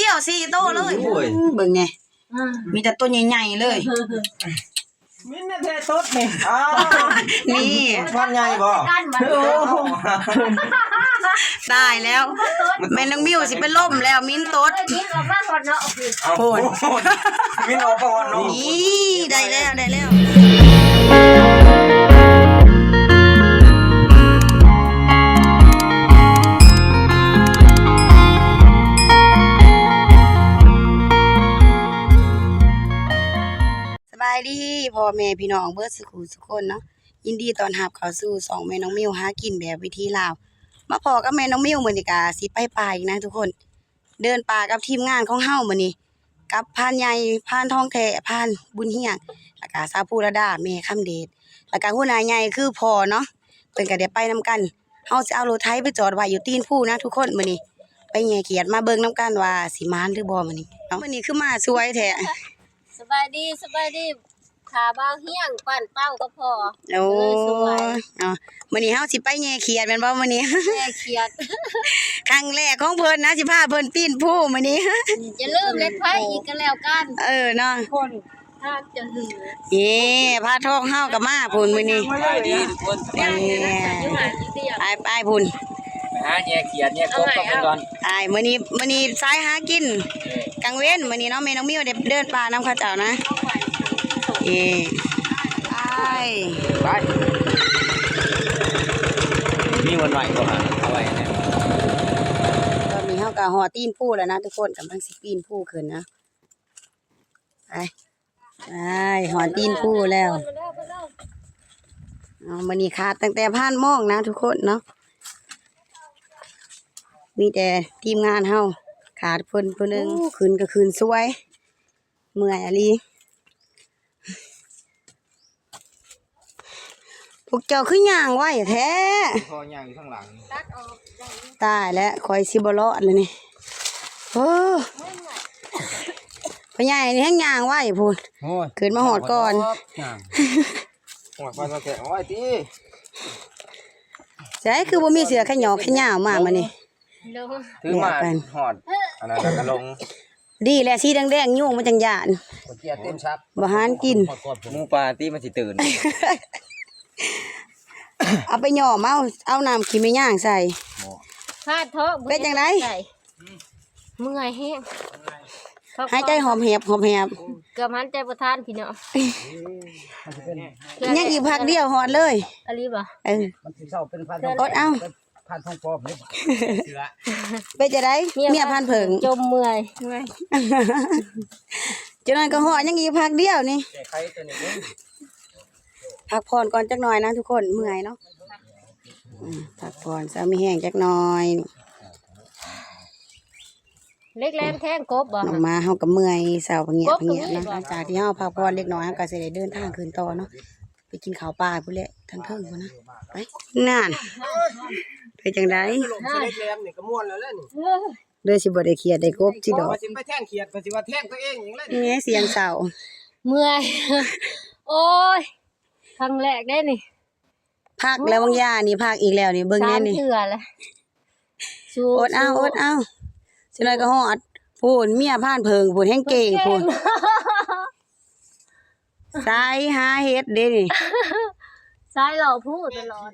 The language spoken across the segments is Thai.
บี้ยว4 โตเลยเบิ่งไงมีแต่ตัวใหญ่ๆเลยมินแท้ต๊ดนี่นี่พันใหญ่บ่ตายแล้วแม่น้องมิวสิเป็นล่มแล้วมิ้นต๊ดโอ้ยมินออกก่อนเนาะนี่ได้แล้วสบายดีพ่อแม่พี่น้องเบิดสุขทุกคนเนาะยินดีต้อนรับเข้าสู่2แม่น้องมิวหากินแบบวิธีลาวมาพอกับแม่น้องมิวมื้อนี้ก็สิไปป่าอีกนะทุกคนเดินป่ากับทีมงานของเฮามื้อนี้กับพานใหญ่พานทองแท้พานบุญเฮียงแล้วก็สาวภูระดาแม่คำเดชแล้วก็หัวหน้าใหญ่คือพ่อเนาะเพิ่นก็ได้ไปนํกันเฮาสิเอารถไถไปจอดไว้อยู่ตีนผู้นะทุกคนมื้อนี้ไปแย่เขียดมาเบิ่งนํกันว่าสิมานหรือบ่มื้อนี้เนาะมื้อนี้คือมาสวยแท้สบายดีขาเบาเฮี้ยงปั่นเต้าก็พอโอ้มื้อนี้เฮาสิไปแย่เขียดแม่นบ่มื้อนี้แม่เขียดครั้งแรกของเพิ่นนะสิพาเพิ่นปีนผู้มื้อนี้อย่าลืมเล็กไผอีกก็แล้วกันเนาะคนทางจะหือพาทองเฮาก็มาพุ่นมื้อนี้สบายดีทุกคนไปพุ่นไปหาแย่เขียดแย่กบกันก่อนมื้อนี้สายหากินกลางเว้นมื้อนี้เนาะแม่น้องมิวได้เดินป่านํเขาเจ้านะไปมีวันไหวบ่ฮะเอาไว้เนี่ยตอนนี้เฮาก็ฮอดตีนผู้แล้วนะทุกคนกำลังสิปีนผู้ขึ้นนะไปฮอดตีนผู้แล้วมื้อนี้ขาดตั้งแต่ผ่านมองนะทุกคนเนาะมีแต่ทีมงานเฮาขาดเพิ่นผู้นึงคืนก็คืนสวยเมื่อยอะลีพวกเจ้าคือย่างไว้แท้พอย่างอยู่ข้างหลังตายแล้วคอยสิบ่รอดเลยนี่โอ้พ่อใหญ่นี่แห้งย่างไว้พูดขึ้นมาหอดก่อนหอดก่อนแกะไว้ติใช่คือบ่มีเสือแค่หยอกแค่ย่าวมานี่ถือมาหอดอันนั้นก็ลงดีแหละสีแดงๆยุ่งมันจังหยาดเกียร์เต็มชักบ่หานกินหมูปลาติมันสิตื่นเอาไปหย่อมเอาน้ำขี้ไม่ย่างใส่พาดท้องเป็นจังไดเมื่อยแห้งหายใจหอมแหบเกือบหันใจบ่ทันพี่น้องยังอีกพักเดียวหอดเลยอะลีบ่มันสิเศร้าเป็นพันอดเอาพันทองปลอมนี่เสือเป็นจังไดเมียพันเผิงจมเมื่อยจังนั้นก็หอดยังอีกพักเดียวนี่ใครตัวนี้พักผ่อนก่อนจักหน่อยนะทุกคนเมื่อยเนาะพักผ่อนซะมีแห้งจักหน่อยเล็กแหลมแท่งกบบ่มาเฮาก็เมื่อยเศร้าเงียบนะหลังจากที่เฮาพักผ่อนเล็กน้อยเฮาก็สิได้เดินทางคืนต่อเนาะไปกินข้าวปลาพุ่นแหละทั้งเทิงพุ่นนะไปนั่นไปจังได๋เล็กแหลมนี่ก็ม่วนแล้วนี่เด้อสิบ่ได้เครียดได้กบสิดอกว่าสิไปแท่งเขียดก็สิว่าแท่งตัวเองหยังเลยนี่เสียงเศร้าเมื่อยโอ้ยครั้งแรกได้นี่พักแล้วบางย่านี่พักอีกแล้วนี่เบิ่งแน่นี่3 เทื่อแล้วอดเอาสิน้อยก็ฮอดพูนเมียผ่านเพิงพูนแห้งเก่งพูนสายหาเฮ็ดเด้นี่สายเราพูดตลอด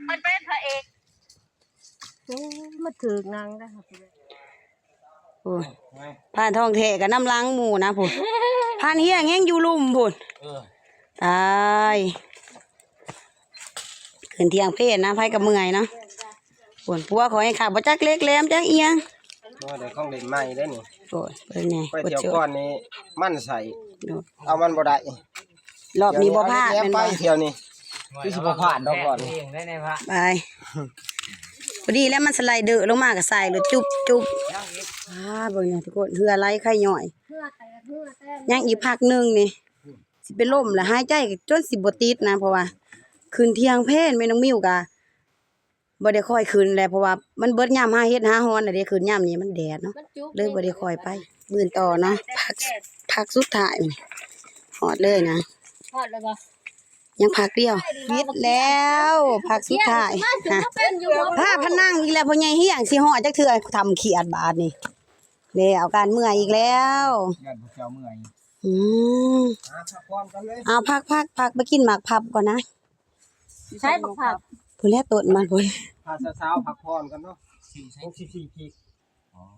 มันเป็นพระเอกมาถึกนางได้ค่ะโอ้ยผ่านทองแท้กับน้ำล้างหมูนะพูนผ่านเฮียงแห้งอยู่ลุ่มพูนตายขึ้นเที่ยงเพศนะไผกับเมื่อยเนาะปวดปัวขอให้ขาบ่จักเล็กแหลมจักเอียงบ่ได้ของเล่นใหม่ได้นี่โอ้ยเป็นไงไปเที่ยวก่อนนี่มันใส่เอามันบ่ได้รอบนี้บ่พลาดเป็นไปเที่ยวนี่คือสิบ่พลาดดอกก่อนไปพอดีแล้วมันสไลเดอร์ลงมาก็ใส่รถจุ๊บเบิ่งนี่ทุกคนเหือไหลไข่ย่อยยังอีกพักนึงนี่สิเป็นลมแล้วหายใจจนสิบ่ติดนะเพราะว่าคืนเที่ยงเพลแม่น้องมิวก็บ่ได้ค่อยคืนแล้วเพราะว่ามันเบิดยามหาเฮ็ดหาฮ้อนน่ะเด้คืนยามนี้มันแดดเนาะเลยบ่ได้ค่อยไปมื้อต่อเนาะพักสุดท้ายนี่ฮอดเลยนะฮอดแล้วบ่ ยังพักเดียววิทย์แล้วพักสุดท้าย ฮะ ฮะ เป็นอยู่บ่ ผ้าพนังอีกแล้วพ่อใหญ่เฮียงสิฮอดจักเทื่อทำเขียดบาดนี่แล้วการเมื่อยอีกแล้ว ยันพวกเจ้าเมื่อย อืม พักผ่อนกันเลย เอาพักไปกินหมากพับก่อนนะ ใช้บักผัก พุ่นแล้วต้นมันพุ่น พาสาวๆพักผ่อนกันเนาะ64พีก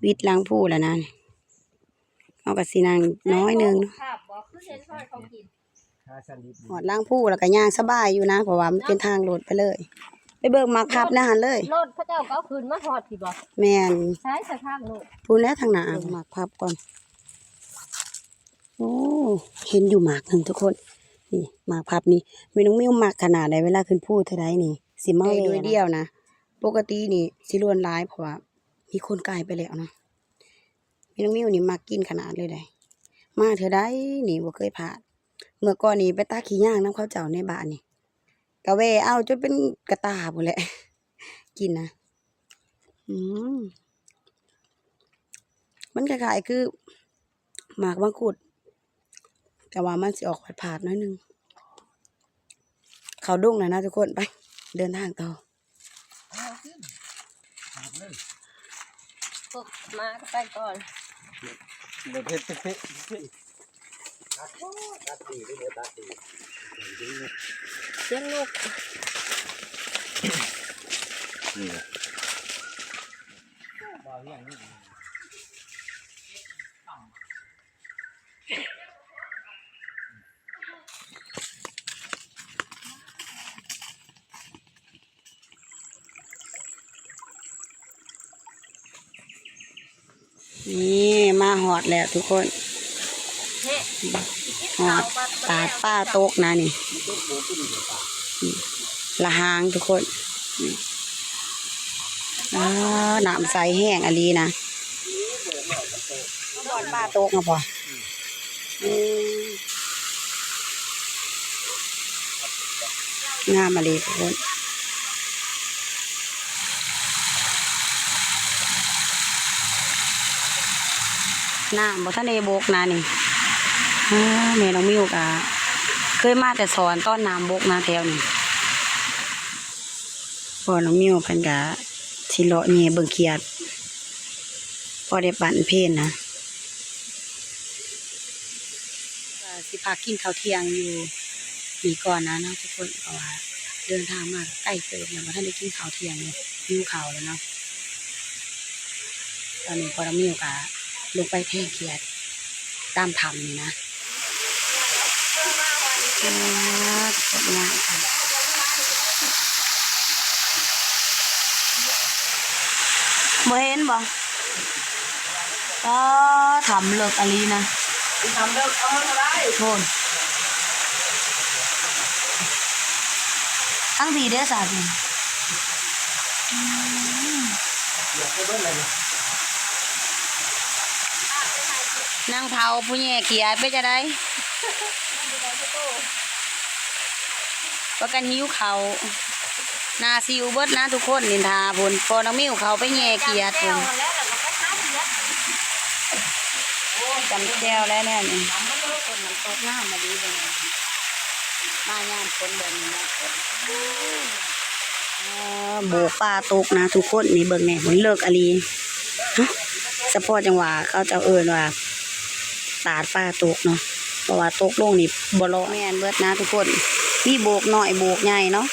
วิทย์ล้างผู้แล้วนั่นเอาก็สินางน้อยหนึงเนาะ ผักบ่คือเห็นพ่อเขากิน หาสันดิบ หอดล้างผู้แล้วก็ย่างสบายอยู่นะเพราะว่ามันเป็นทางโลดไปเลย ไปเบิกหมากพับนะหันเลย รถพระเจ้าก็เอาคืนมาฮอดสิบ่ แม่น ใช้สะทางโลด พูนแล้วทางหน้าหมากพับก่อนโอ้เห็นอยู่หมากหนึ่งทุกคนนี่หมากพับนี่มีน้องมิ้วหมากขนาดใดเวลาขึ้นพูดเท่าไรนี่สิเมาเลยเดียวนะปกตินี่สิล้วนร้ายเพราะว่ามีคนกลายไปแล้วนะมีน้องมิ้วนี่มักกินขนาดเลยได้มาเธอได้นี่บ่เคยผ่านเมื่อก่อนนี่ไปตาขี้ย่างน้ำข้าวเจ้าในบ้านนี่กะเวเอาจนเป็นกระตาหมดแหละ กินนะอืมมันคล้ายๆคือหมากมังคุดแต่ว่ามันสิออกผาดๆน้อยหนึงเขาดุ้งนะทุกคนไปเดินทางต่อ พวกมาก็ไปก่อน เดี๋ยวเพชรตัดตีเดี๋ยวตัดตี เสียงนก นี่บ่เฮียงนี่ นี่มาหอดแล้วทุกคน เฮ้ หอดตาดป้าโตกนะนี่ละหางทุกคนน้ำใสแห้งอลีนะหอดป้าโตกนะพอองามอลีทุกคนน้ำบ่ทันได้บกนะนี่แม่น้องมิวกะเคยมาแต่สอนต้อนน้ำบกนะแถวนี้พอน้องมิวเพิ่นกะสิเลาะแหน่เบิ่งเขียดพอได้ปั่นเพลนนะสิพากินข้าวเที่ยงอยู่นี่ก่อนนะเนาะทุกคนเพราะว่าเดินทางมาใกล้เกินแล้วบ่ทันได้กินข้าวเที่ยงเลยหิวข้าวแล้วเนาะตอนนี้พอน้องมิวกะลงไปแทงเขียดตามถ้ำนี่นะสวยงามค่ะบ่เห็นบ่ก็ทำเลิกอลีนะ ทำเด้อเอามาได้ โทนทั้งทีเด้อสาธิ เดี๋ยวไปเบิ่งเลย นางเผาผู้แย่เขียดไปจะได้ประกันหิวเขานาซิวเบิดนะทุกคนนินทาพุ่นพอน้องมิ้วเขาไปแย่เขียดพุ่นจำแก้วแล้วเนี่ยนี่คนมันตกน้ำมาดีเลยมายามคนแบบนี้นะโบกปลาตกนะทุกคนนี่เบิ่งแน่ผลเลิกอลีเฉพาะจังหวะเขาจะเอิ้นว่าตาดปลาตกเนาะเพราะว่าตกลงนี่บ่เลาะแม่นเบิดนะทุกคนมีโบกน้อยโบกใหญ่เนาะ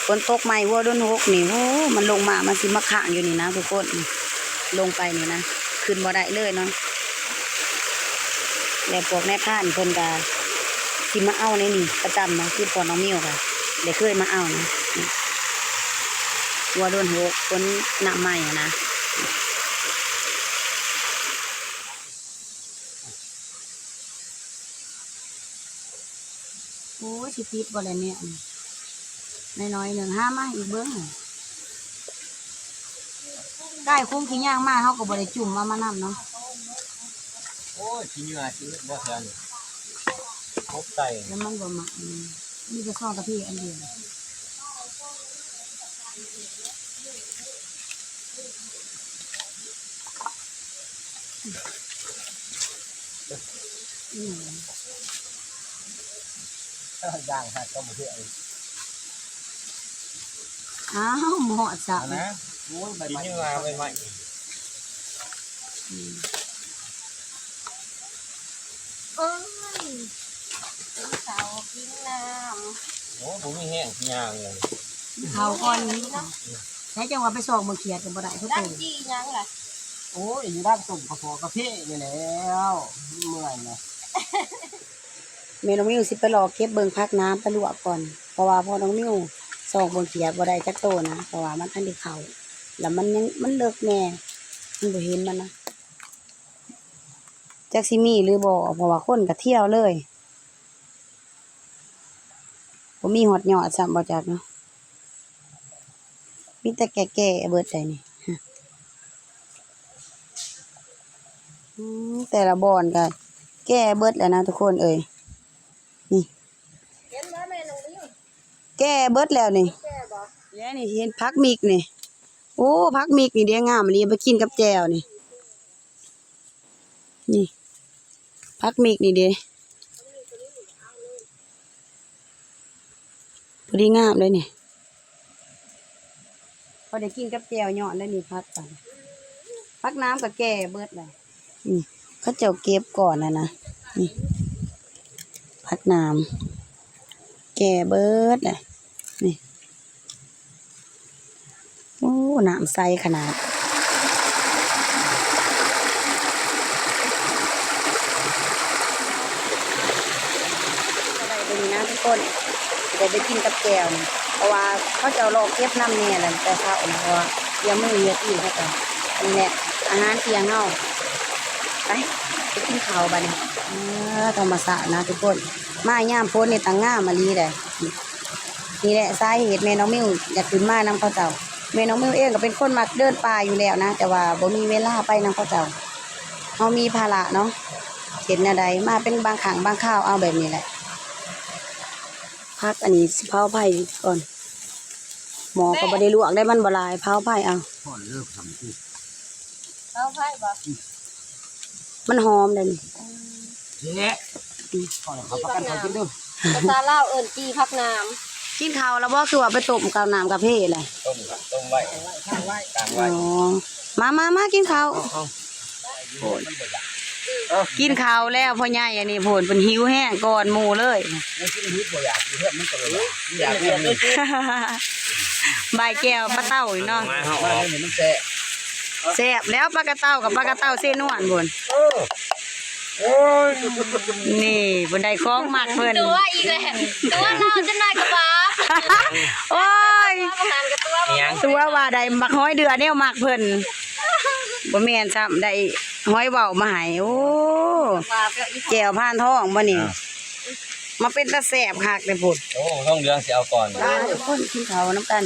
ฝนตกใหม่วัวด้นหกนี่โอ้มันลงมามันสิมาค้างอยู่นี่นะทุกคนลงไปนี่นะขึ้นบ่ได้เลยเนาะแล้วพวกแม่พานเพิ่นก็สิมาเอาในนี่ประจำเนาะคือพอน้องมิวก็ได้เคยมาเอานะวัวด้นหกฝนน้ำใหม่นะโอ้ยสิติดบ่แล้วเนี่ยน้อยๆหนึ่งห้ามาอีกเบิ้งใกล้คุ้มขี้ย่างมาเขาก็บ่ได้จุ่มมานำเนาะ โอ้ยกินเหงื่อกินบ่แทนครบไต แล้วมันบ่มักมีแต่ข้าวกะทิอันเดียว ย่างฮะก็มาเพื่อ อ้าวเหมาะจัง นะโอ้ยใบไม้มาใบไม้ เอ้ยกินข้าวกินน้ โอ้ผมมีแห้งย่างเลย เขาก่อนนี้ใช้จังหวะไปส่องมือเขียดกันบ่ได้ทุก ำดั ตั ง ว จียังล่ะ โอ้ยอยู่ด้านตุ่มกระเพาะกระเพาะนี่แล้วเมื่อยนะ แม่น้องมิวสิไปรอเก็บเบิ่งพักน้ำไปลวกก่อนเพราะว่าพอน้องมิวส่องมือเขียดบ่ได้จักโตนะเพราะว่ามันทันได้เข้าแล้วมันยังมันเลิกแน่มันบ่เห็นมันนะจักสิมีหรือบ่เพราะว่าคนก็เที่ยวเลยบ่มีฮอดยอดซ้ำบ่จักเนาะมีแต่แก่ๆเบิดได้นี่แต่ละบ่อนก็แก่เบิดแล้วนะทุกคนเอ้ยนี่ เห็นว่าแม่น้องนิ้ว แก่เบิดแล้วนี่ แก่บ่ แล้วนี่เห็นพักมิกนี่โอ้พักมิกนี่เด้งามอันนี้ไปกินกับแจ่วนี่นี่พักมิกนี่เด้พอดีงามเลยนี่พอได้กินกับแจ่วเหยาะได้นี่พักกันพักน้ำกับแก่เบิดเลยนี่เขาเจ้าเก็บก่อนนะนี่พักน้ำแก่เบิดเลยนี่โอ้น้ำใสขนาดอะไรเป็นนะทุกคนจะได้กินกับแก้วนี่เพราะว่าเขาจะรอเก็บน้ำเนี่ยแหละแต่เช้าเพราะว่ายังไม่มีเยอะอีกเขาจะนี่แหละอาหารเที่ยงเฮาไปกินข้าวบ้านี่ธรรมศาสตร์นะทุกคนมาย่ามโพสในตังง่ามาลีเลยนี่แหละสาเหตุแม่น้องมิวอยากขึ้นมานำข้าวเจ้าแม่น้องมิวเองก็เป็นคนมักเดินป่าอยู่แล้วนะแต่ว่าบ่มีเวลาไปนำข้าวเจ้าเขามีภาระเนาะเห็นอะไรมาเป็นบางครั้งบางข้าวเอาแบบนี้แหละพักอันนี้สิเผาไผ่ก่อนหมอก็บ่ได้ลวกได้มันบ่ลายเผาไผ่เอา พ่อเลิกทำที่ เอาไผ่บ่ มันหอมเลยนี่ เจ๊พ่อเขาประกันเขากินด้วย ภาษาลาวเอิ้นจีพักน้ กินข้าวแล้วบ่คือว่าไปต้มกับน้ำกับเพเลย ต้มไว้ข้างไว้กลาง อ๋ ไว้ อมากินข้าว เอา กินข้าวแล้วพ่อใหญ่อันนี้โผล่เป็นหิวแห้งก่อนหมู่เลย ไม่กินฮิตบ่อยากเพื่อนมันก็เลยอยากเพื่อนเลย ใบายแก้วปลาเต้าอีกเนาะ มาเฮาเอาเนี่ยมันแซ่ แซ่บแล้วปลากระเต้ากับปลากระเต้าเส้นนวลบุญ โอ้ย นี่บุญได้ของมากเพิ่น ำตัวอีกแล้วตัวเราจะนายกับบ้า โอ้ย ประธานกับตัว ยัง ตัวว่าได้มักห้อยเดือแนวมากเพิ่นบ่แม่นซ้ำได้ห้อยเว้ามาให้โอ้ ว่าก็อี แก้วผ่านท้องบ่นี่มาเป็นตาแซ่บคักเด้อพุ่น โอ้ต้องเดืองเสียเอาก่อน บ้านทุกคนกินข้าวน้ำกัน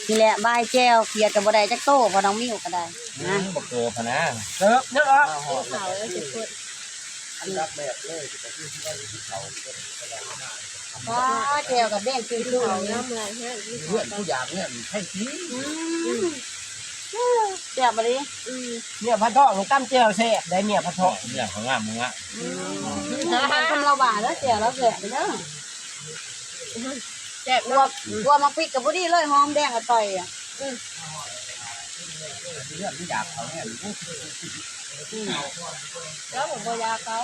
นี่แหละบายแก้วเขียดกับบ่ได้จักโตพอน้องมิ้วก็ได้นะ บอกเกลือพะนะเลิกเลิกอ่ะ เขาแล้วจะพูด อันดับแบบเลย ว้าแก้วกับแดงคือ ดูเขาน้ำลายแห้งที่ เพื่อนผู้อยากเนี่ยใช่ที่ แซ่บบ่ดิ เนี่ยพันทองของตั้มเจียวแซ่บได้เนี่ยพันทองเนี่ยของงามมึงอ่ะ คนเราบ่าแล้วแก้วเราแซ่บเด้อ แซ่บ ตัวมักพริกกับบ่ดีเลยหอมแดงกับต่อยอ่ะ เพื่อนผู้อยากเขาเนี่ย แล้วผมก็ยาเขา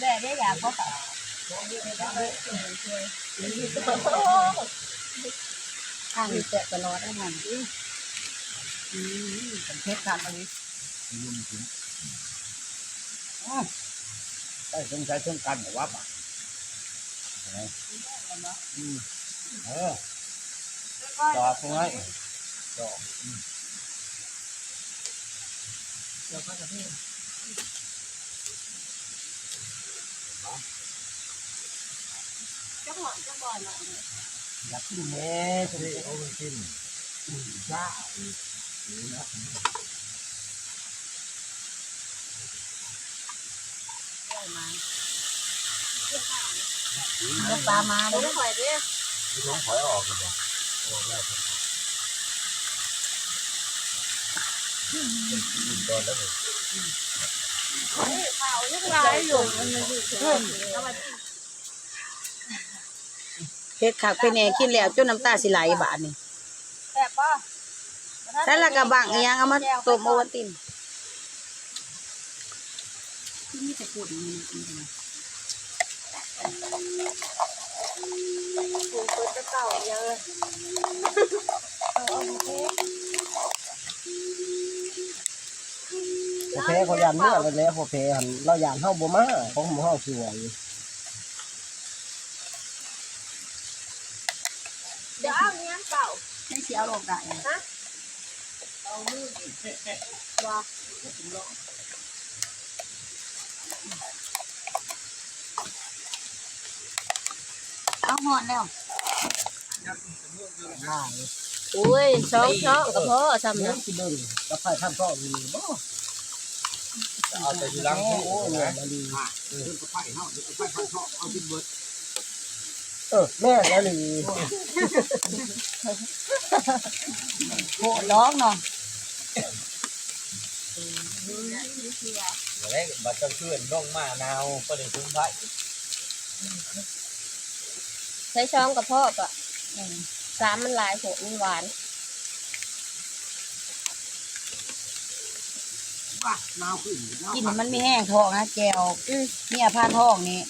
แม่ได้ยาเขาค่ะ ข้างนี้แซ่บตลอดได้มัน เป็นเพชรขาดอันนี้ได้สงสัยต้องกันหรือว่าป่ะต่อตรงไหนต่อ จังหวะจังหวะเนาะ อยากกินแม่จะได้เอาไปกินจ้า เดี๋ยวปลามา ต้ เด้ อ อง หอยด้วย ท้องถอยออกเลยออกแล้วตอนแล้วเลย ข่าวยังร้ายอยู่มันอยู่เฉย เฮ็ดคักเป็นแหน่กินแล้วจนน้ำตาสิไหลบาดนี่ แซ่บป่ะ ใส่ละกะบังอีหยังเอามาต้มโอวัลตินนี่จะพูดนี่ ปูเปิดเก่าเยอะ โอเคเขายานเมื่อกันแล้วโอเคหันเรายานเฮาบ่มาของหมู่เฮาสวย เดี๋ยวเอาเนี้ยเก่า ไม่สิเอาลงได้ ว่า เอาหอดแล้ว อุ้ยสองช้อนก็พอซ้ำ เนื้อ นะ กินเด้อกับไผ่ท่านก็อยู่บ่เอาแต่ทีหลังโอ้ยมาดีกับไผ่เฮากับไผ่ท่านก็เอากินเบิดแม่แล้วนี่ โหร้องเนาะ แล้วบัดจังเพื่อนน้องมานาวก็ได้ถึงไผ่ ใช้ช้อนกับพ่อปะสามมันหลายโหมันหวาน นาวขึ้น กินมันไม่แห้งท้องนะแจวเนี่ยผ้าท้องนี่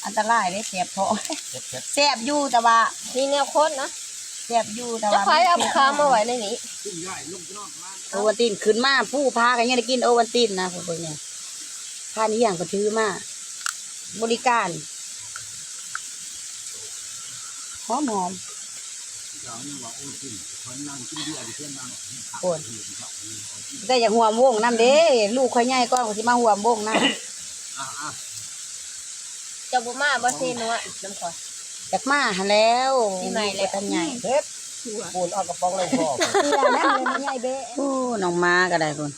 อันตรายได้แสบท้องแสบอยู่แต่ว่า มีแนวโค้นนะ แสบอยู่แต่ จะ ว่า ใครเอาคามาไว้ในนี้ โอวัลตินขึ้นมาผู้พากันยังได้กินโอวัลตินนะพวกเพิ่นเนี่ยพานี้อย่างก็ถือมาบริการหอมโอนแต่อย่าห่วงวงน้ำเด้ลูกข่อยใหญ่ก่อนก็สิมาห่วงวงน้ำ จะบุมาบ่เซนัวน้ำขอ จากมาหาแล้ว ที่ไหนเลย ตันใหญ่ เฮ็ดปูนเอากระป๋องเลยพ่อ นี่ล่ะนะเลยมันใหญ่เบ้โอ้น้องมาก็ได้คน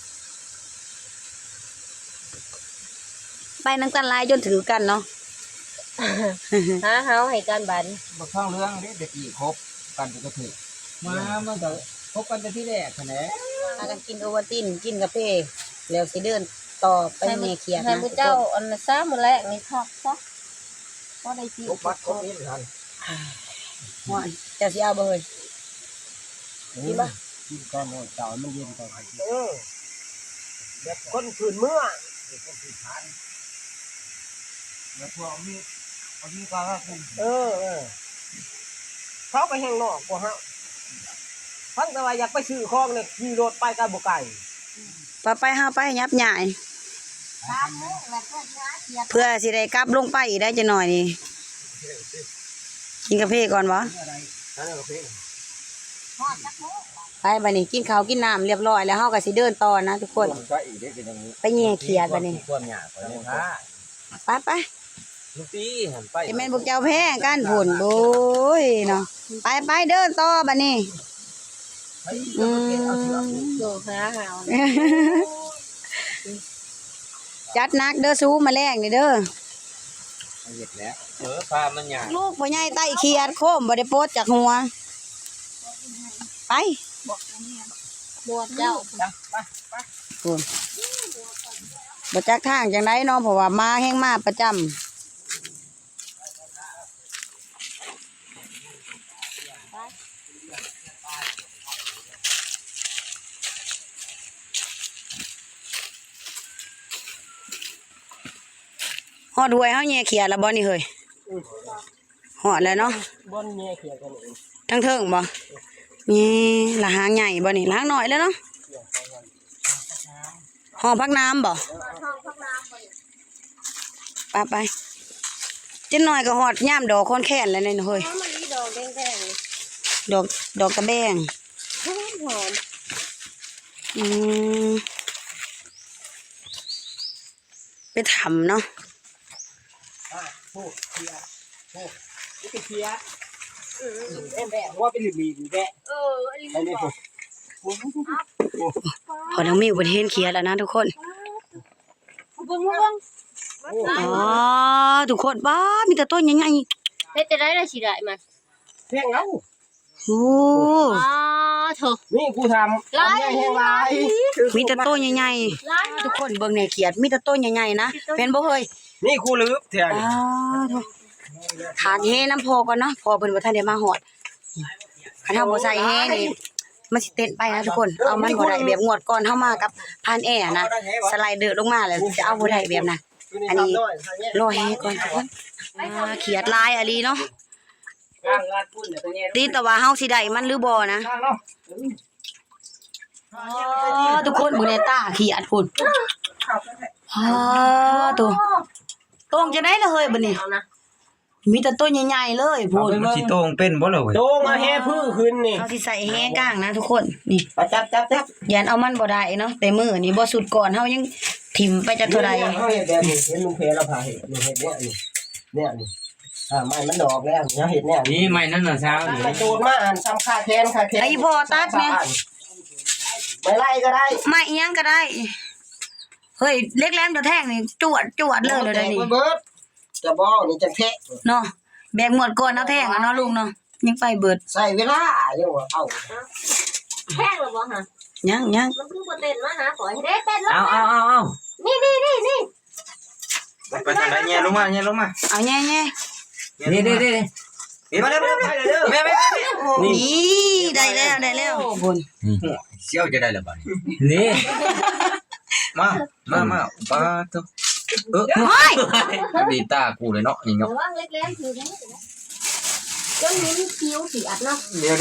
ไปนั่งกันลายจนถือกันเนาะ หาเฮาให้การบัน บ่ท้องเรื่องเด็กอีครบกันก็ถือมามันก็คบกันแต่ที่แรกแหละ พากันกินโอวัลตินกินกาแฟแล้วสิเดินต่อไปเมเขียด ให้ นะ ผู้เจ้าอันนั้นซะมื้อแรกนี่ทอกซะก็ได้กิน คบวัดคบนี้ทัน ห่วยจะสิเอาบ่เฮ้ย กินป่ะกินก่อนเต่ามันเย็นก่อนแบบคนคืนเมื่อคนคืนทานแล้วพวกนี้เอาที่ก็คุณเขาไปแห่งนอกกว่าฮะทั้งแต่ว่าอยากไปซื้อของเนี่ยขี่รถไปกับบุไก่ ไปหาไปยับใหญ่เพื่อสิได้กลับลงไปอีกได้จะหน่อยนี่กินกาแฟก่อนวะไปบัดนี้กินข้าวกินน้ำเรียบร้อยแล้วเฮาก็สิเดินต่อนะทุกคนไปแย่เขียดบัดนี้ไปลูกตีหันไป จะแม่นพวกเจ้าแพ้กันผลโอ้ยเนาะไปเดินต่อบัดนี้ ดูหาเฮา จัดนักเด้อซูมาแรงนี่เด้อ เห็ดแล้วปลามันหยา ลูกพ่อใหญ่ไต้เขียดโคมบ่ได้โปดจากหัวไป บวชเจ้า คุณบ่จักทางจังไดเนาะเพราะว่ามาแห้งมาประจำฮอดหวยเฮาแย่เขียดแล้วบ่นี่เฮ้ยฮอดแล้วเนาะ บนเนี่ยเขียกันเอง ทั้งเทิงบ่นี่ละหางใหญ่บ่นี่ละหางน้อยแล้วเนาะห่อพักน้ำบ่ไปจินน้อยก็ฮอดย่ามดอกคอนแค้นแล้วนี่เฮ้ย เพราะมันมีดอกแดง ดอกตะแบง ๆหอม อืมไปทำเนาะ โอ้เขียนี่เป็นเขียแม่ว่าเป็นหลีแม่ อันนี้ ไอ้นี่พอน้องมิวประเทศเขียดแล้วนะทุกคนอ๋อทุกคนบ้ามีแต่ต้นใหญ่ เฮ็ดจะได้ละสิได้มา แพงเอา ๆโอ้ โถ นี่กูทำแห้งลาย มีแต่ต้นใหญ่ๆทุกคนเบิ่งในเขียดมีแต่ต้นใหญ่ๆนะเป็นบ่เฮ้ย นี่กูลืบแทง อ้าวโถ่ ถากเฮน้ำพอก่อนเนาะพอเพิ่นบ่ทันได้มาฮอดคันเฮาบ่ใส่เฮนี่มันสิเต้นไปนะทุกคนเอามันบ่ได้แบบงวดก่อนเฮามากับพานแอร์นะสไลเดอร์ลงมาแล้วจะเอาบ่ได้แบบนั้นอันนี้รอเฮก่อนทุกคนเขียดลายอะลีเนาะตีแต่ว่าเฮาสิได้มันหรือบ่นะทุกคนมื้อนี้ตาเขียดพุ่นตัวตรงจะได้ละเฮ้ยบัดนี้มีแต่ต้นใหญ่ๆเลยพุ่น มันสิโตงเป็นบ่ล่ะเว้ย โตมาแห่พื้นขึ้นนี่ เขาสิใส่แฮกลางนะทุกคนนี่ จับยันเอามันบ่ได้เนาะแต่มื้อนี้บ่สุดก่อนเฮายังถิ่มไปจักเท่าใด เฮาเฮ็ดแบบนี้เห็นลุงเพลเราพาเฮ็ดนี่เฮ็ดเนี่ยนี่ไม้มันดอกแล้วอย่าเฮ็ดเนี่ย นี่ไม่นั่นน่ะเช้านี่ ไปโจดมาซ้ำค่าแค้นไอ้พ่อตัดแม่ ไปไล่ก็ได้ ไม่อีหยังก็ได้เฮ้ยเล็กแหลมจะแท่งนี่จวดเลยเดี๋ยวนี้ เบิดจะบ่นี่จังแท้ เนาะแบกหมดก่อนเอาแท่งอ่ะเนาะลุงเนาะยังไปเบิด ใส่เวลาอยู่เอา แห้งหรือบ่ฮะ ยัง มันคือบ่เต้นมาหาขอให้ได้เต้นแล้ว เอา นี่ ไปทางไหนแย่ลงมาแย่ลงมา เอาแง่ นี่มาเร็วแม่ ๆนี่ได้แล้วบุญ เสียวจะได้แล้วบัดนี้มาปาโตเฮ้ย ดีตากูเลยเนาะนี่ ระ เนาะ วังเล็กๆคือได้จนนี้คิ้วสีอัดเนาะ เดี๋ยว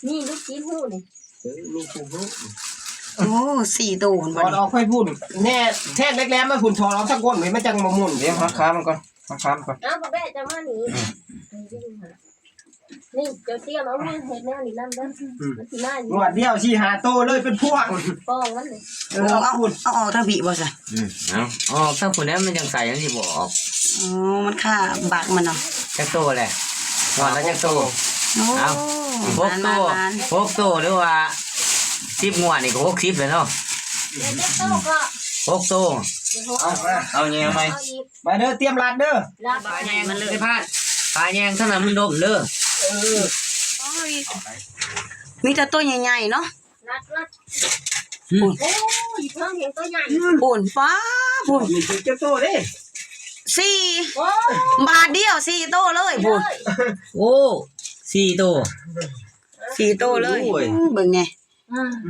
นี่ลูกชิ้นหูนี่ มีผู้รู้ โอ้4ตัวพอ บ่นี่ เราค่อยพูดแน่แท้เล็กๆมาคุณทอเราสักก้นไว้มันจังบ่มุ่น เดี๋ยวหาขามันก่อนหาขามันก่อน อ้าวบ่แม่จะมานี่นี่เจ้าเตี้ยมามือเฮ็ดแนวนี้นำเด้อมันสิมาอยู่ งวดเดียวสิหาโตเลยเป็นพวก ป้องมันนี่ เอาออกทางผีบ่ซะ อ๋อถ้าคนนั้นมันยังใส่ยังสิบ่ออก อ๋อมันค่าบากมันเนาะ จักโตแหละวันละจักโต โอ้ เอาพกโตหรือว่า10งวดนี่ก็60เลยเนาะ เด็กโตก็ พกโตเอาแยงไหม เอาอีก มาเด้อเตรียมรัดเด้อ รับ ปลาแยงมันเลยพลาดปลาแยงเท่านั้นมันดมเด้อ มีแต่ตัวใหญ่ๆเนาะ รัดโอ้ยเพิ่งเห็นตัวใหญ่ ปุ่นฟ้าปุ่น มีเจ้าโตเด้ 4 โอ้ บาทเดียว4โตเลยปุ่น โอ้4โต 4โตเลยเบิ่งไง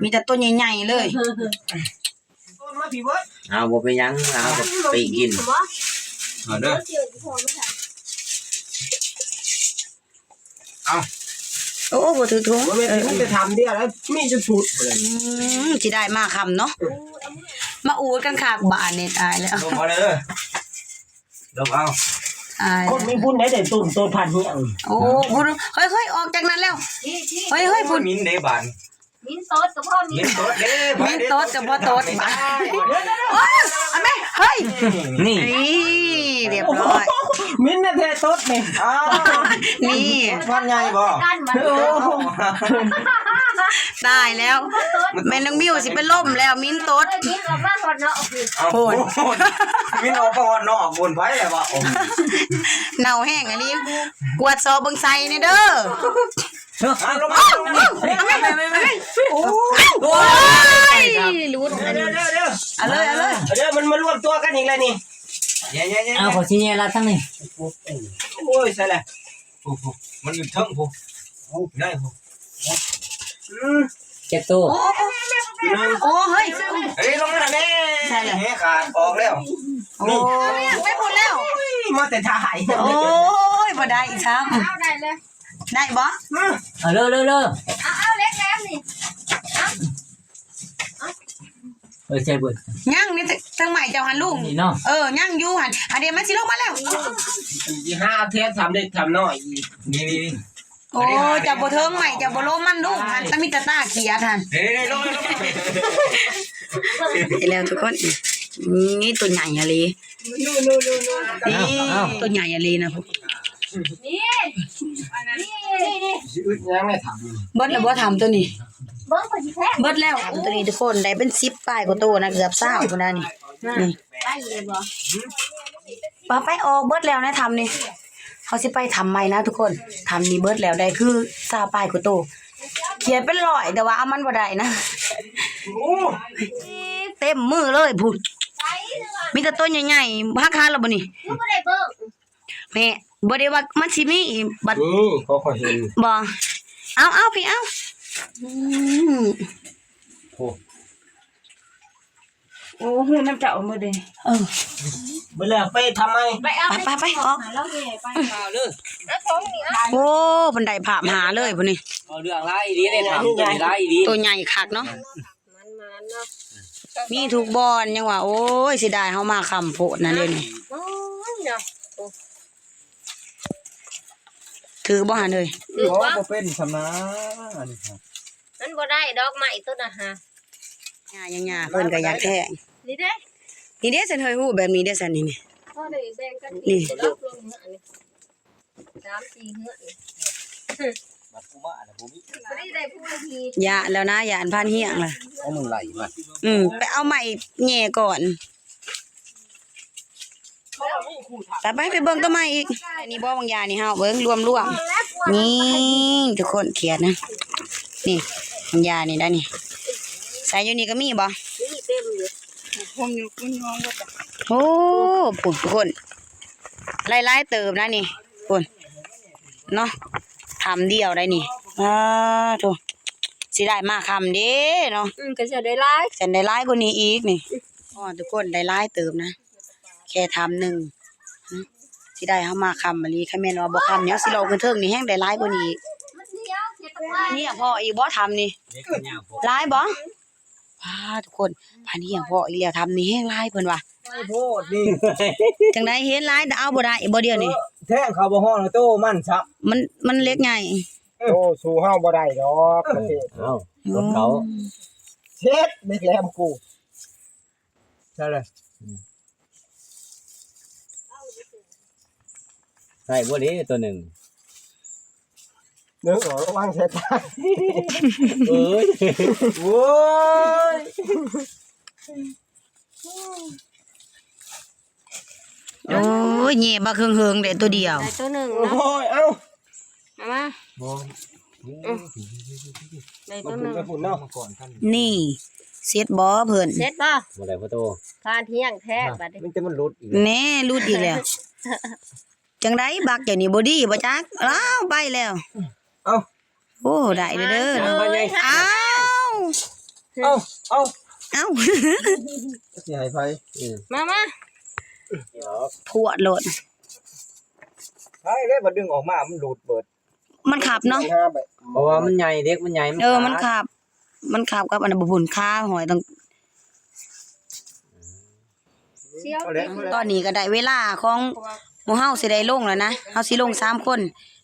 มีแต่ตัวใหญ่ๆเลย ต้นมาพี่เบิด เอาบ่ไปยังเอาไปกินเอาเด้อ โอ้บ่ถือถุง บ่แม่นมันจะทำเดียวแล้วมีจะสุดเลย สิได้มาคำเนาะมาอูดกันขากบานนี่ตายแล้ว ลงมาเลยเด้อลงเอา ตาย คนมีบุญได้แต่ตุ่มโตพันเฮียง โอ้บุญเฮ้ยออกจากนั้นแล้วเฮ้ยบุญ มินเด้บาน มิ้นโต๊ดกับพ่อมิ้ มิ น นโต๊ดเด้ มินโต๊ดกับบ่โต๊ดบาโอ้ยอันแม่เฮ้ย นี่ นี่เรียบร้อย มิ้นท์น่ะแท้ต๊ดนี่อ้าว นี่ ฟันใหญ่บ่ กันมา โอ้โห ตายแล้วแม่น้องมิวสิเป็นล่มแล้วมินโต๊ด มิ้นออกมาก่อนเนาะ โอ้มินออกก่อนเนาะบนไผเลยบ่ เน่าแห้งอันนี้กวดซอเบิ่งใส่นี่เด้อ เอาลงมาโโอ้ยลุ้น เดี๋ยว เอาเลย เดี๋ยวมันมารวมตัวกันอีกแล้วนี่ เย้ๆๆ เอาขอชี้แนะละทั้งนี้ โอ้ยใช่แหละ มันอยู่เทิงพุได้พุ เจ็ดตัว โอ้เฮ้ย เฮ้ยลงมาแม่ใช่เลยขาดออกแล้ว โอ้ไปพุ่นแล้ว มาแต่ถ่าย โอ้ยบ่ได้อีกครับ เอาได้เลย ได้บ่ เอาเร็ว เอาเล็กแล้วนี่ ใช่เบิด ยังนี่ทั้งใหม่เจ้าหันลุง นี่เนาะ ยังอยู่หันอันเดียวมันสิลงมาแล้ว ยี่ห้าเทสทำเด็กทำน้อย นี่ โอ้เจ้าบ่เทิงใหม่เจ้าบ่ลมมันลูกหันแต่มีแต่ตาเขียดหัน เฮ้ยลง ไปแล้วทุกคนนี่ตัวใหญ่อะลีนี่ตัวใหญ่อะลีนะพวก นี่ อึดยังไม่ท เบิดแล้วบ่ทำตัวนี้ เบิ้งคนที่แท้ เบิดแล้วตัวนี้ทุกคนได้เป็น10ป้ายกว่าตัวนะเกือบ20พุ่นน่ะนี่นี่ ไปเลยบ่ ป้าไปออกเบิดแล้วนะทำนี่เขาสิไปทำใหม่นะทุกคนทำนี่เบิดแล้วได้คือ20ป้ายกว่าตัวเขียนเป็นร้อยแต่ว่าเอามันบ่ได้นะ ำ เต็มมือเลยพุ่นมีแต่ตัวใหญ่ๆหักคาแล้วบ่นี่ คือบ่ได้เบิ้ง แม่ บ่ได้ว่ามันสิมีบัด เขาขอเห็น บ่เอาพี่เอาอืม โอ้หูน้ำเจ้ามือเด้ เออ เมื่อแล้วไปทำไม ไปเอา ไปออก หาเราแย่ไป เอาเลย เอาของนี่อ่ะ โอ้บันไดผาหาเลยพุ่นนี่ เอาเรื่องไรอีดีได้ถามตัวไรอีดี ตัวใหญ่คักเนาะ มันเนาะ มีทุกบอนยังว่าโอ้ยเสิได้เฮามาคำโพดนั่นเด้นี่ โอ้ยเนาะ ถือบ่หันเลย ถือ โอ้ ว่า บ่เป็นสำนักอันนี้ครับ มันบ่ได้ดอกไม้ต้นน่ะฮะ หญ้าเพิ่นก็อยากแท้ง นี่เด้ นี่เด้ฉันเฮยฮู้แบบนี้เด้อซั่นนี่ พอได้แบ่งกัน นี่ ดอกลงเหือนี่3-4เหือนี่ บัดกูมาน่ะบ่มี บ่ได้ผู้ละที ยาแล้วนะยานพันเฮียงล่ะ เอามึงไหลมา ไปเอาใหม่แง่ก่อนไปเบิ่งต้นไม้อีกอันนี้บ่บางยานี่เฮาเบิ่งรวมๆนี่ทุกคนเขียนนะนี่บางยานี่ได้นี่ใส่อยู่นี่ก็มีบ่ นี่เต็มอยู่ ผมอยู่คุณยองว่า โอ้ปุ่นทุกคนไล่ๆเติมนะนี่ปุ่นเนาะทำเดียวได้นี่โธ่สิได้มาคำเด้เนาะ ก็จะได้หลาย ฉันได้ร้ายกว่านี้อีกนี่ทุกคนได้ร้ายเติมนะแค่ทำหนึ่งสิได้เฮามาคำมะลีคันแม่นว่าบ่คำเนี่ยสิเราขึ้นเทิงนี่แฮงได้ร้ายกว่านี้อีก มันเดียวเสียตะไคร้ นี่พ่ออีกบ่ทำนี่ เด็กกันยาวพวก ร้ายบ่ทุกคนพันนี้พ่ออีกแล้วทำนี่แฮงร้ายเพิ่นว่า ไม่โพดนี่ จังไดเห็นร้ายแต่เอาบ่ได้บ่เดียวนี่ แท่งเขาบ่ฮ้อนโตมันซับ มันเล็กใหญ่ โตสู้เฮาบ่ได้ดอกประเทศ เอารถเขา เช็ดเด็กแหลมกูใช่เลย ใส่บ่ดีตัวหนึ่ง เนื้อหัวระวังเสียตาย เอ้ย โว้ย โอ้ยแย่บักเฮิงๆได้ตัวเดียว ได้ตัวหนึ่ง โอ้ เนาะ ยเอ้า เอามา บ่ ได้ มา ตัวห ฝุ่น นึ่ง มาฝุ่นเนาะมาก่อนท่าน นี่เสียดบ่เพิ่น เสร็จป่ะ บ่ได้พ่อโต ทานเที่ยงแท้บัดนี้ มันจะมันหลุดอีก แน่รูดอีกแล้ว จังไดบักเจ้านี่บ่ดีบ่จักอ้าวไปแล้ว เอ้า โอ้ได้เด้อ มาไง อ้าว เอ้าเอ้า เอ้า สิให้ไผ มา พวดโลด ไผเลยบ่ดึงออกมามันหลุดเบิด มันขับเนาะ เพราะว่ามันใหญ่เด็กมันใหญ่ มันขับ มันขับกับอันนั้นบ่พุ่นค้าหอยต้อง เชี่ยว เอาแล้ว ตอนนี้ก็ได้เวลาของหมู่เฮาสิได้ลงแล้วนะเฮาสิลง3คน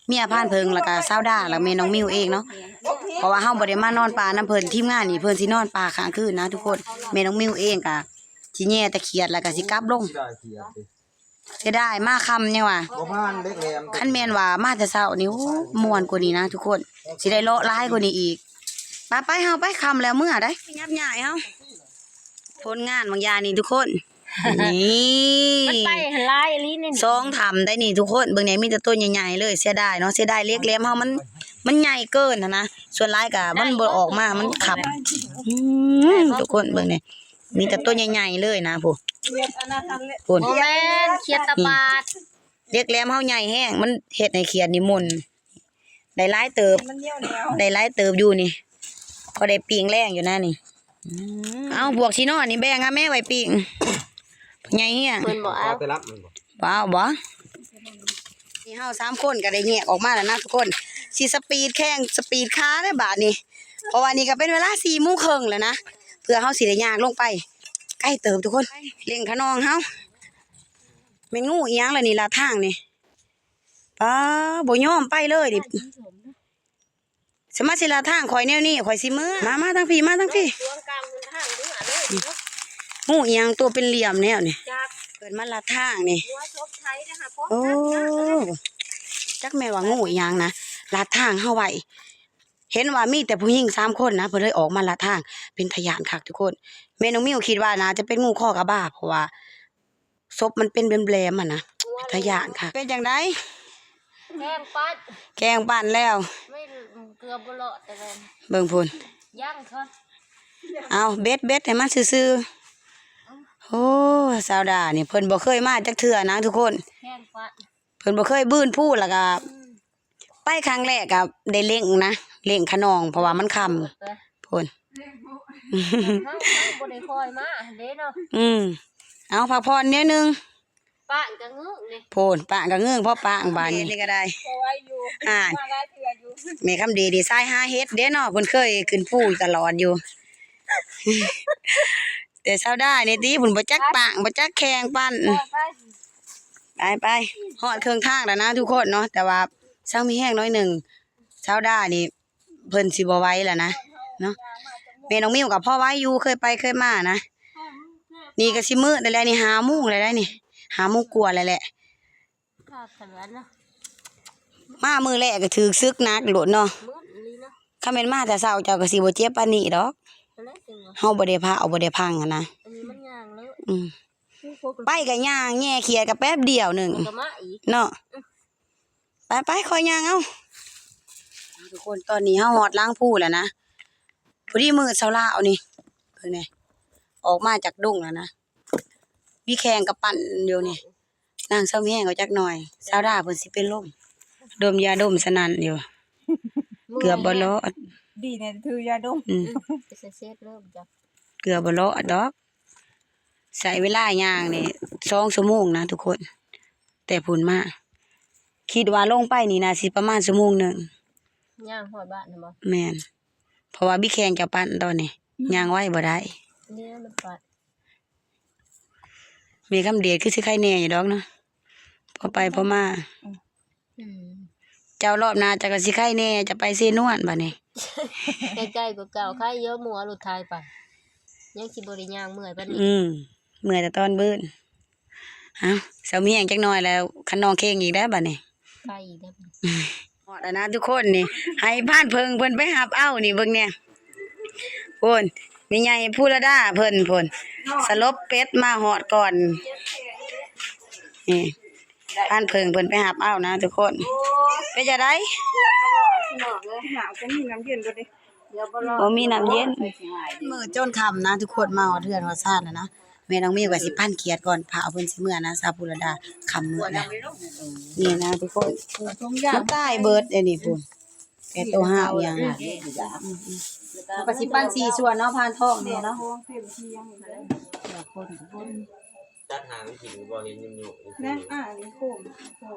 เมียพานเพิงแล้วก็สาวดาแล้วแม่น้องมิวเองเนาะเพราะว่าเฮาบ่ได้มานอนป่านํเพิ่นทีมงานนี่เพิ่นสินอนป่าค้างคืนนะทุกคนแม่น้องมิวเองก็สิแย่ตะเคียดแล้วก็สิกลับลง ได้เสียสิ เสียดายมาค่ำเนี่ยว่ะ บ่ผ่านเด็กแหลม คันแม่นว่ามาแต่เช้านี่โอ้ม่วนกว่านี้นะทุกคนสิได้เลาะหลายกว่านี้อีกไปเฮาไปค่ำแล้วมื้อได้ยับใหญ่เฮาผลงานบางอย่างนี่ทุกคนนี่ มันไปหลายอีหลีนี่ ซองทำได้นี่ทุกคนเบิ่งไหนมีแต่ต้นใหญ่ๆเลยเสียดายเนาะเสียดายเล็กแหลมเฮามันใหญ่เกินนะส่วนหลายก็มันบ่ออกมามันขับทุกคนเบิ่งนี่มีแต่ต้นใหญ่ๆเลยนะผู้พุ่น โมแม่นเขียดตะปาด เล็กแหลมเฮาใหญ่แห้งมันเฮ็ดให้เขียดนี่มุนได้หลายเติบได้หลายเติบอยู่นี่พอได้ปิ้งแรงอยู่นะนี่เอาบวกสิเนาะนี่แบ่งอ่ะแม่ไว้ปิ้งใหญ่เฮีย เพิ่นบ่เอา ไปรับมันบ่ ว้าวบ่นี่เฮา3คนก็ได้แยกออกมาแล้วนะทุกคนสิสปีดแข่งสปีดค้าได้บาดนี้เพราะว่านี่ก็เป็นเวลา 4:30 นแล้วนะเพื่อเฮาสิได้ย่างลงไปใกล้เติบทุกคนเร่งขนองเฮาแม่นงูอีหยังล่ะนี่ลาทางนี่ป้าบ่ยอมไปเลยดิสมาสิลาทางข่อยแนวนี้ข่อยสิมื้อมาทางพี่มาทางพี่ ดวงกลางมันทางเนื้อเลย งูอีหยังตัวเป็นเหลี่ยมแนวนี่ จาก เกิดมาลาทางนี่ หัวชบใช้นะคะพ่อ โอ้จักแม่ว่างูอีหยังนะลาดทางเฮาไว้เห็นว่ามีแต่ผู้หญิง3คนนะเพิ่นเลยออกมาลาดทางเป็นทะยานคักทุกคนแม่น้องมิวคิดว่าน่าจะเป็นงูคอกระบ้าเพราะว่าศพมันเป็นแบลมๆอ่ะนะทะยานค่ะเป็นจังได แก้มปัด แกงปั่นแล้ว ไม่เกือบบ่เลาะแต่เลย เบิ่งพุ่น ย่างเขา เอาเบ็ดให้มันซื่อๆโอ้สาวดานี่เพิ่นบ่เคยมาจักเทื่อนะทุกคน แก้มปัด เพิ่นบ่เคยบื้นพูดแล้วก็ไปครั้งแรกก็ได้เล่งนะเล่งขนองเพราะว่ามันค่ำพุ่น เฮาบ่ได้คอยมาเด้เนาะ เอาพักผ่อนนิดนึง ป้านก็งึกนี่ โพนปะก็เงื่องเพราะปะบานนี่ก็ได้ เอาไว้อยู่ อ่า มาได้เถื่ออยู่ แม่คำดีดีไซน์หาเฮ็ดเด้เนาะเพิ่นเคยขึ้นผู้ตลอดอยู่ แต่เช้าได้นี่ติเพิ่นบ่จักปางบ่จักแข่งปั้น ไปฮอดเครื่องทางแล้วนะทุกคนเนาะแต่ว่าช่างมีแห้งน้อยหนึงเช้าได้นี่เพิ่นสิบ่ไหวแล้วนะเนาะแม่น้องมิ้วกับพ่อไหวอยู่เคยไปเคยมานะนี่ก็สิมื้อได้แล้วนี่5 โมงแล้วได้นี่5 โมงกว่าแล้วแหละ ถ้าขนาดเนาะ มามื้อแรกก็ถือซึกนักโลดเนาะ มื้อนี้เนาะ คันแม่นมาแต่เช้าเจ้าก็สิบ่เจ็บปานนี้ดอก แล้วจังว่า เฮาบ่ได้พาเอาบ่ได้พังอะนะ อันนี้มันย่างแล้ว อืม คือโคก ไปก็ย่างแง่เขียดก็แป๊บเดียวหนึง ก็มาอีก เนาะไปคอยย่างเอาทุกคนตอนนี้เฮาฮอดล้างผู้แล้วนะพอดีมื้อเช้าลาเอานี่เพิ่นนี่ออกมาจากดงแล้วนะมีแข่งกับปั่นเดี๋ยวนี้นางเซาแห้งเอาจักหน่อยเช้าดาเพิ่นสิเป็นลมดมยาดมสนั่นอยู่เกือบบ่รอด ดีเนี่ยถือยาดม ไปเซ็ตเริ่มจ้ะ เกือบบ่รอดดอกใช้เวลาย่างนี่2 ชั่วโมงนะทุกคน แต่พุ่นมาคิดว่าลงไปนี่น่าสิประมาณชั่วโมงหนึง ย่างฮอดบ้านน่ะบ่ แม่นเพราะว่าบิแข่งจะปั่นตอนนี้ย่างไว้บ่ได้ เนี่ยมันปัด มีคำเดียดคือสิใครแน่อยู่ดอกเนาะพอไปพอมา อืม เจ้ารอบหน้าจะก็สิใครแน่จะไปเซนวนบัดนี้ ใกล้ๆกว่าเก่าใครเยอะหมู่รถไทยไปยังสิบ่ได้ย่างเมื่อยปานนี้ เมื่อยแต่ตอนบื้นเอ้าเสามีหยังจักหน่อยแล้วคันน้องเข่งอีกได้วบัดนี้ ใกล้อีกแล้ว ฮอดแล้วนะทุกคนนี่ ให้บ้านเพิ่งเพิ่นไปหับเอานี่เบิ่งเนี่ยพุ่นมีใหญ่ผู้ละดาเพิ่นพุ่นสลบเป็ดมาฮอดก่อนนี่บ้านเพิ่งเพิ่นไปหับเอานะทุกคนเป็นจะได้ หนาวก็มีน้ำเย็นก็ได้ บ่มีน้ำเย็นมื้อจนค่ำนะทุกคนมาฮอดเทือนฮอดซ่านแล้วนะแม่น้องมีก็สิปั้นเขียดก่อนพาเอาเพิ่นสิเมื่อนะซาปุระดาค่ำมื้อนะนี่นะทุกคนน้ำใต้เบิดเด้นี่พุ่นแต่ตัวห้าวอย่างมันก็สิปั้น4ส่วนเนาะพานทองนี่เนาะ ตัดหางสิบ่เห็นอยู่ นั่นนี่โคมโอ้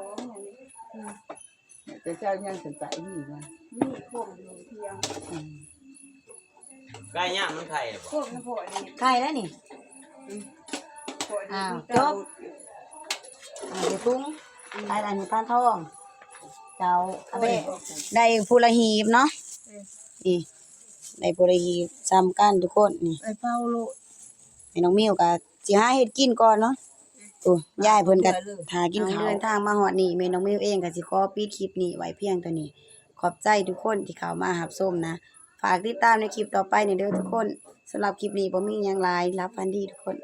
นี่ แต่เจ้ายังสนใจนี่นะ นี่โคมอยู่เที่ยง ใกล้ย่างมันไข่บ่ โคมน้ำพอนี่ ไข่แล้วนี่ พอนี่ จบเดี๋ยวตุ้งไข่อันนี้พานทองเจ้าเอาไปได้ผู้ละหีบเนาะนี่ได้ผู้ละหีบซ้ำกันทุกคนนี่ ไอ้เป้าโล ให้น้องมิวก็สิหาเฮ็ดกินก่อนเนาะโอ้ยายเพิ่นก็หากินข้าวเดินทางมาฮอดนี่แม่น้องมิวเองก็สิขอปิดคลิปนี้ไว้เพียงเท่านี้ขอบใจทุกคนที่เข้ามารับชมนะฝากติดตามในคลิปต่อไปนี่เด้อทุกคนสำหรับคลิปนี้บ่มีหยังหลายรับฟันดีทุกคน